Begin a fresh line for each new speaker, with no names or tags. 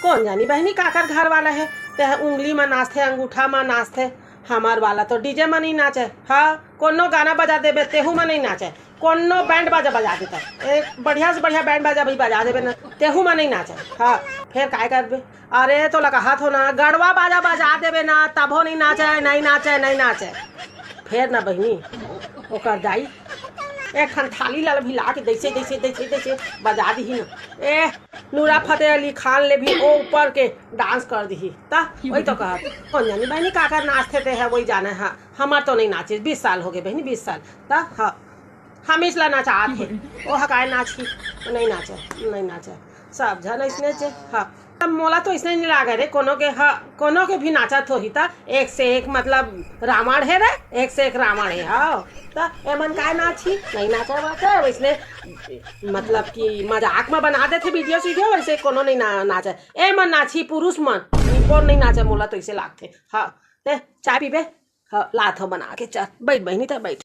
कौन जानी बहनी काकर घर वाला है ते उंगली में नाचते अंगूठा में नाचते। हमार वाला तो डीजे में नहीं नाचे। हाँ कोनो गाना बजा देबे तेहू में नहीं नाचे। कोनो बैंड बाजा बजा देता एक बढ़िया से बढ़िया बैंड बाजा भी बजा देबे ना तेहू में नहीं नाचे। हाँ फिर काय करबे। अरे तो लगा हाथ हो ना गड़वा बाजा बजा देबे ना तबो नहीं नाचे नहीं नाचे नहीं नाचे। फिर ना बहनी ओकर दाई एक खन थाली लाल भी ला के दैसे दैसे दैसे दैसे बजा दी ना। नूरा फतेह अली खान ले भी ओ ऊपर के डांस कर दी ता वही तो कहा कौन जानी बहनी काकर नाचते थे है वही जाने। हाँ हमार तो नहीं नाचे 20 साल हो गए बहनी 20 साल ता। हाँ हम इसला नाचा थे वो हकाय नाच की नहीं नाचे सब जन इसने चे। हाँ तब मोला तो इसने नहीं लागे रे कोनो के। हाँ कोनो के भी नाचा थो ही ता एक से एक मतलब रावण है रे एक से एक रावण है। हाँ ता एमन काय नाची नहीं नाचा वाचा वैसने मतलब कि मजाक में बना देते वीडियो वैसे कोनो नहीं नाचा। एमन नाची पुरुष मन कौन नहीं नाचा मोला तो इसे लागते। हाँ ते चाय पीबे। हाँ लात हो बना के चल बैठ बहनी था बैठ।